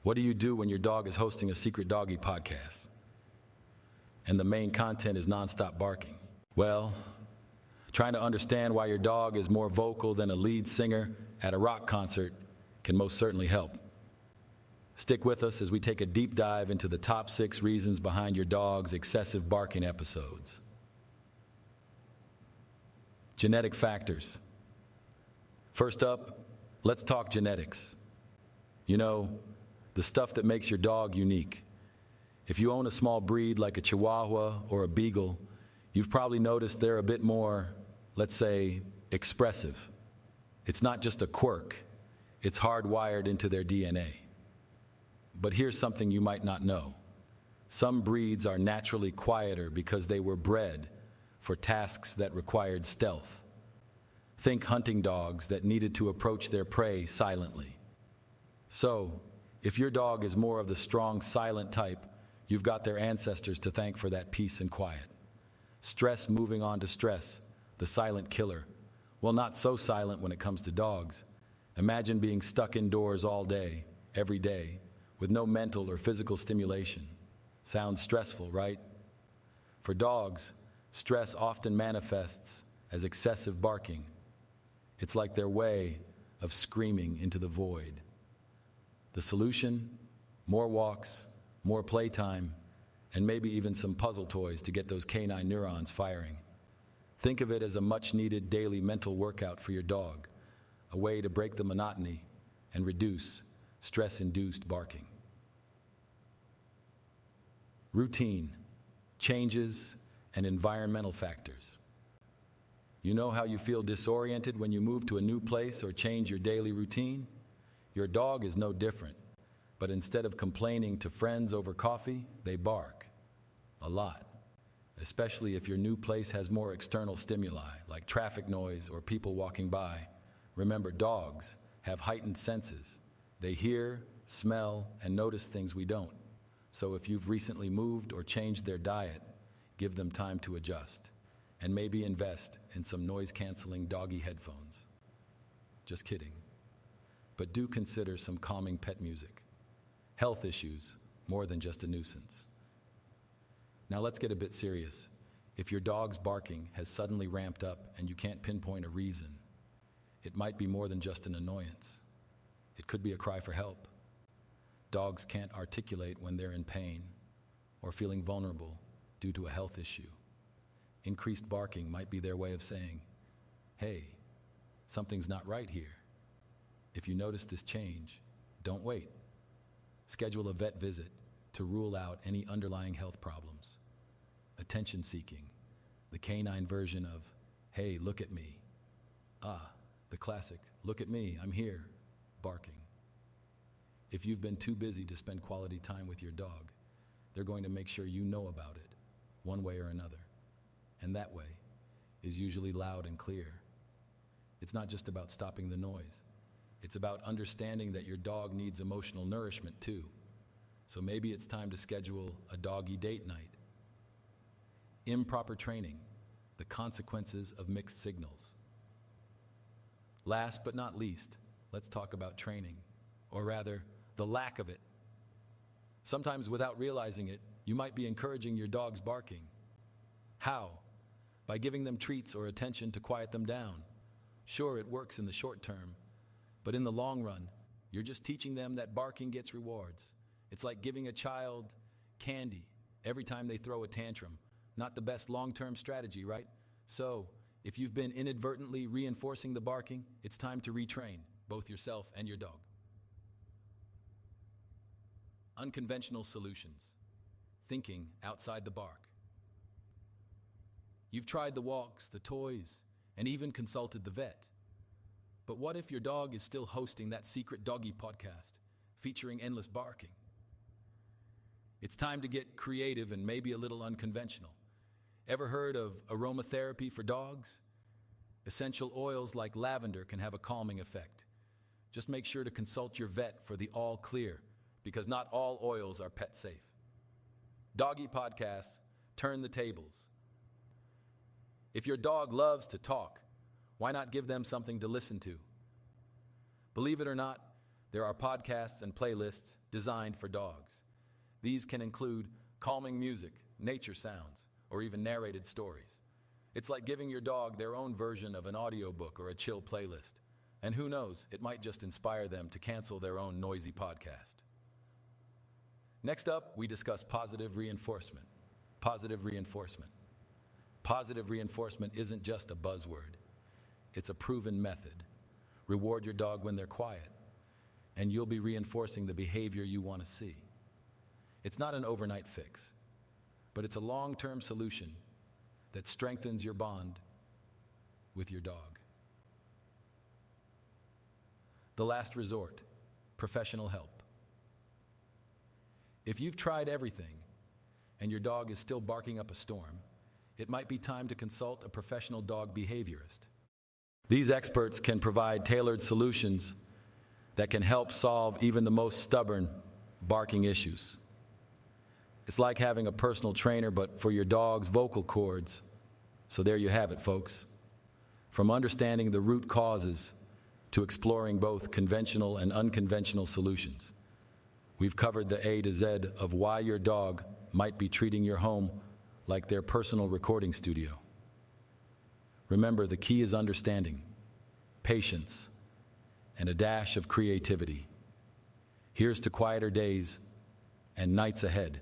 What do you do when your dog is hosting a secret doggy podcast and the main content is nonstop barking? Well, trying to understand why your dog is more vocal than a lead singer at a rock concert can most certainly help. Stick with us as we take a deep dive into the top 6 reasons behind your dog's excessive barking episodes. Genetic factors. First up, let's talk genetics. You know, the stuff that makes your dog unique. If you own a small breed like a Chihuahua or a Beagle, you've probably noticed they're a bit more, let's say, expressive. It's not just a quirk, it's hardwired into their DNA. But here's something you might not know. Some breeds are naturally quieter because they were bred for tasks that required stealth. Think hunting dogs that needed to approach their prey silently. So, if your dog is more of the strong, silent type, you've got their ancestors to thank for that peace and quiet. Stress moving on to stress, the silent killer. Well, not so silent when it comes to dogs. Imagine being stuck indoors all day, every day, with no mental or physical stimulation. Sounds stressful, right? For dogs, stress often manifests as excessive barking. It's like their way of screaming into the void. The solution? More walks, more playtime, and maybe even some puzzle toys to get those canine neurons firing. Think of it as a much-needed daily mental workout for your dog, a way to break the monotony and reduce stress-induced barking. Routine, changes, and environmental factors. You know how you feel disoriented when you move to a new place or change your daily routine? Your dog is no different, but instead of complaining to friends over coffee, they bark. A lot, especially if your new place has more external stimuli, like traffic noise or people walking by. Remember, dogs have heightened senses. They hear, smell, and notice things we don't. So if you've recently moved or changed their diet, give them time to adjust, and maybe invest in some noise-canceling doggy headphones. Just kidding. But do consider some calming pet music. Health issues, more than just a nuisance. Now let's get a bit serious. If your dog's barking has suddenly ramped up and you can't pinpoint a reason, it might be more than just an annoyance. It could be a cry for help. Dogs can't articulate when they're in pain or feeling vulnerable due to a health issue. Increased barking might be their way of saying, "Hey, something's not right here." If you notice this change, don't wait. Schedule a vet visit to rule out any underlying health problems. Attention seeking, the canine version of, "Hey, look at me." The classic, "Look at me, I'm here," barking. If you've been too busy to spend quality time with your dog, they're going to make sure you know about it, one way or another. And that way is usually loud and clear. It's not just about stopping the noise. It's about understanding that your dog needs emotional nourishment too. So maybe it's time to schedule a doggy date night. Improper training, the consequences of mixed signals. Last but not least, let's talk about training, or rather, the lack of it. Sometimes without realizing it, you might be encouraging your dog's barking. How? By giving them treats or attention to quiet them down. Sure, it works in the short term, but in the long run, you're just teaching them that barking gets rewards. It's like giving a child candy every time they throw a tantrum. Not the best long-term strategy, right? So, if you've been inadvertently reinforcing the barking, it's time to retrain both yourself and your dog. Unconventional solutions. Thinking outside the bark. You've tried the walks, the toys, and even consulted the vet. But what if your dog is still hosting that secret doggy podcast featuring endless barking? It's time to get creative and maybe a little unconventional. Ever heard of aromatherapy for dogs? Essential oils like lavender can have a calming effect. Just make sure to consult your vet for the all clear, because not all oils are pet safe. Doggy podcasts turn the tables. If your dog loves to talk, why not give them something to listen to? Believe it or not, There are podcasts and playlists designed for dogs. These can include calming music, nature sounds, or even narrated stories. It's like giving your dog their own version of an audiobook or a chill playlist. And who knows, it might just inspire them to cancel their own noisy podcast. Next up, we discuss positive reinforcement. Positive reinforcement. Positive reinforcement isn't just a buzzword. It's a proven method. Reward your dog when they're quiet, and you'll be reinforcing the behavior you want to see. It's not an overnight fix, but it's a long-term solution that strengthens your bond with your dog. The last resort, professional help. If you've tried everything and your dog is still barking up a storm, it might be time to consult a professional dog behaviorist. These experts can provide tailored solutions that can help solve even the most stubborn barking issues. It's like having a personal trainer, but for your dog's vocal cords. So there you have it, folks. From understanding the root causes to exploring both conventional and unconventional solutions, we've covered the A to Z of why your dog might be treating your home like their personal recording studio. Remember, the key is understanding, patience, and a dash of creativity. Here's to quieter days and nights ahead.